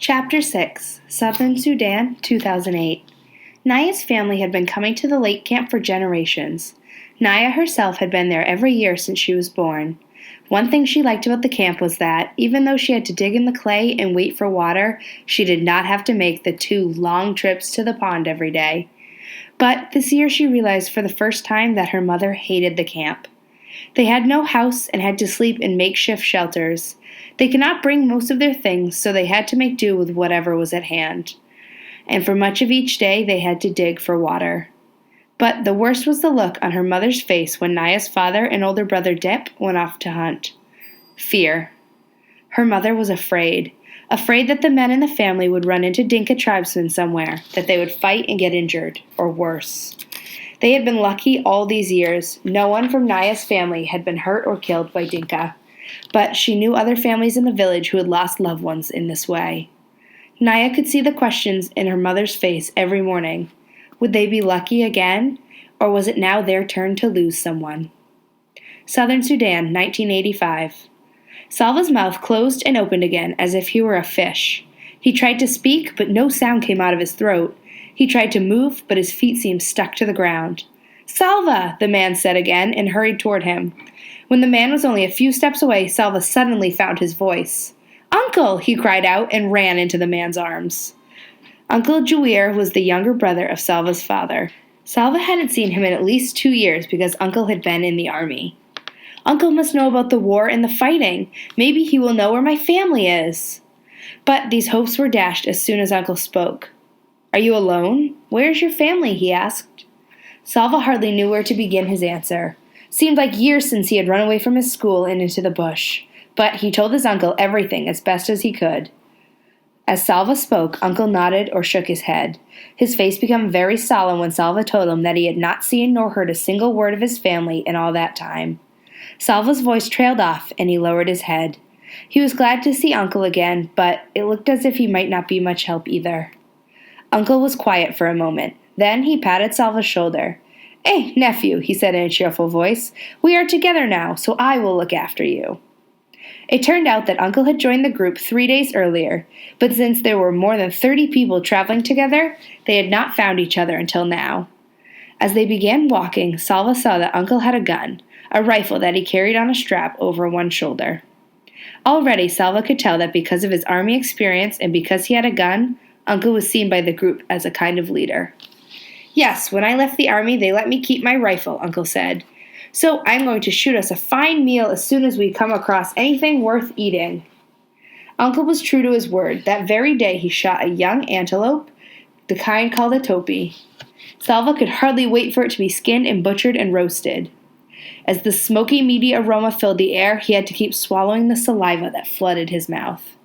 Chapter 6, Southern Sudan, 2008. Naya's family had been coming to the lake camp for generations. Naya herself had been there every year since she was born. One thing she liked about the camp was that, even though she had to dig in the clay and wait for water, she did not have to make the 2 long trips to the pond every day. But this year she realized for the first time that her mother hated the camp. They had no house and had to sleep in makeshift shelters. They could not bring most of their things, so they had to make do with whatever was at hand. And for much of each day, they had to dig for water. But the worst was the look on her mother's face when Naya's father and older brother Dip went off to hunt. Fear. Her mother was afraid that the men in the family would run into Dinka tribesmen somewhere, that they would fight and get injured, or worse. They had been lucky all these years. No one from Naya's family had been hurt or killed by Dinka. But she knew other families in the village who had lost loved ones in this way. Naya could see the questions in her mother's face every morning. Would they be lucky again, or was it now their turn to lose someone? Southern Sudan, 1985. Salva's mouth closed and opened again as if he were a fish. He tried to speak, but no sound came out of his throat. He tried to move, but his feet seemed stuck to the ground. "Salva!" the man said again and hurried toward him. When the man was only a few steps away, Salva suddenly found his voice. "Uncle!" he cried out and ran into the man's arms. Uncle Juir was the younger brother of Salva's father. Salva hadn't seen him in at least 2 years because Uncle had been in the army. "Uncle must know about the war and the fighting. Maybe he will know where my family is." But these hopes were dashed as soon as Uncle spoke. "Are you alone? Where is your family?" he asked. Salva hardly knew where to begin his answer. Seemed like years since he had run away from his school and into the bush. But he told his uncle everything as best as he could. As Salva spoke, Uncle nodded or shook his head. His face became very solemn when Salva told him that he had not seen nor heard a single word of his family in all that time. Salva's voice trailed off, and he lowered his head. He was glad to see Uncle again, but it looked as if he might not be much help either. Uncle was quiet for a moment. Then he patted Salva's shoulder. "Hey, nephew," he said in a cheerful voice, "we are together now, so I will look after you." It turned out that Uncle had joined the group 3 days earlier, but since there were more than 30 people traveling together, they had not found each other until now. As they began walking, Salva saw that Uncle had a gun, a rifle that he carried on a strap over one shoulder. Already, Salva could tell that because of his army experience and because he had a gun, Uncle was seen by the group as a kind of leader. "Yes, when I left the army, they let me keep my rifle," Uncle said. "So I'm going to shoot us a fine meal as soon as we come across anything worth eating." Uncle was true to his word. That very day he shot a young antelope, the kind called a topi. Salva could hardly wait for it to be skinned and butchered and roasted. As the smoky, meaty aroma filled the air, he had to keep swallowing the saliva that flooded his mouth.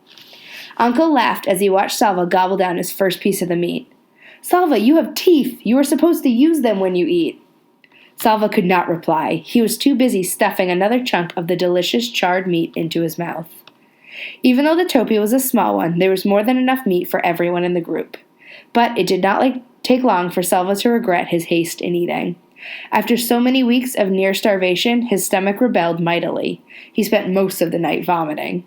Uncle laughed as he watched Salva gobble down his first piece of the meat. "Salva, you have teeth. You are supposed to use them when you eat." Salva could not reply. He was too busy stuffing another chunk of the delicious charred meat into his mouth. Even though the topi was a small one, there was more than enough meat for everyone in the group. But it did not take long for Salva to regret his haste in eating. After so many weeks of near starvation, his stomach rebelled mightily. He spent most of the night vomiting.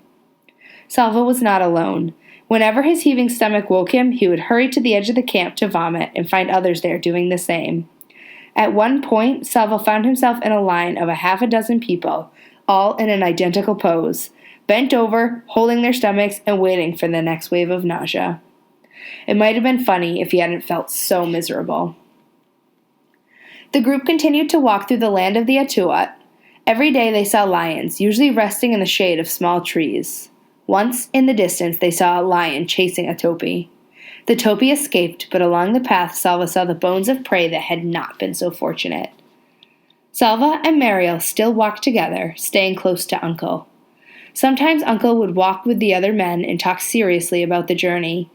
Salva was not alone. Whenever his heaving stomach woke him, he would hurry to the edge of the camp to vomit and find others there doing the same. At one point, Salva found himself in a line of a half a dozen people, all in an identical pose, bent over, holding their stomachs and waiting for the next wave of nausea. It might have been funny if he hadn't felt so miserable. The group continued to walk through the land of the Atuat. Every day they saw lions, usually resting in the shade of small trees. Once, in the distance, they saw a lion chasing a topi. The topi escaped, but along the path Salva saw the bones of prey that had not been so fortunate. Salva and Mariel still walked together, staying close to Uncle. Sometimes Uncle would walk with the other men and talk seriously about the journey.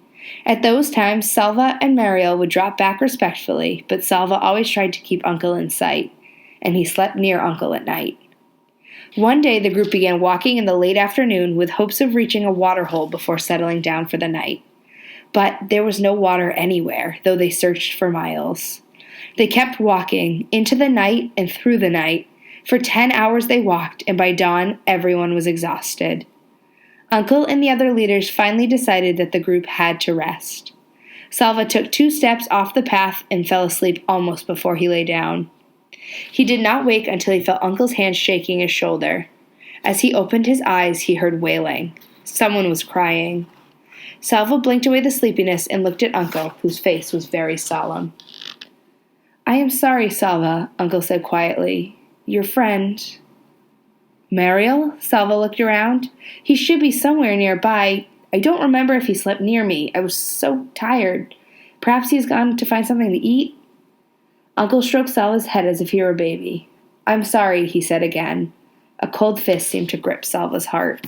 At those times, Salva and Mariel would drop back respectfully, but Salva always tried to keep Uncle in sight, and he slept near Uncle at night. One day the group began walking in the late afternoon with hopes of reaching a waterhole before settling down for the night. But there was no water anywhere, though they searched for miles. They kept walking, into the night and through the night. For 10 hours they walked, and by dawn everyone was exhausted. Uncle and the other leaders finally decided that the group had to rest. Salva took 2 steps off the path and fell asleep almost before he lay down. He did not wake until he felt Uncle's hand shaking his shoulder. As he opened his eyes, he heard wailing. Someone was crying. Salva blinked away the sleepiness and looked at Uncle, whose face was very solemn. "I am sorry, Salva," Uncle said quietly. "Your friend—" "Mariel?" Salva looked around. "He should be somewhere nearby. I don't remember if he slept near me. I was so tired. Perhaps he has gone to find something to eat?" Uncle stroked Salva's head as if he were a baby. "I'm sorry," he said again. A cold fist seemed to grip Salva's heart.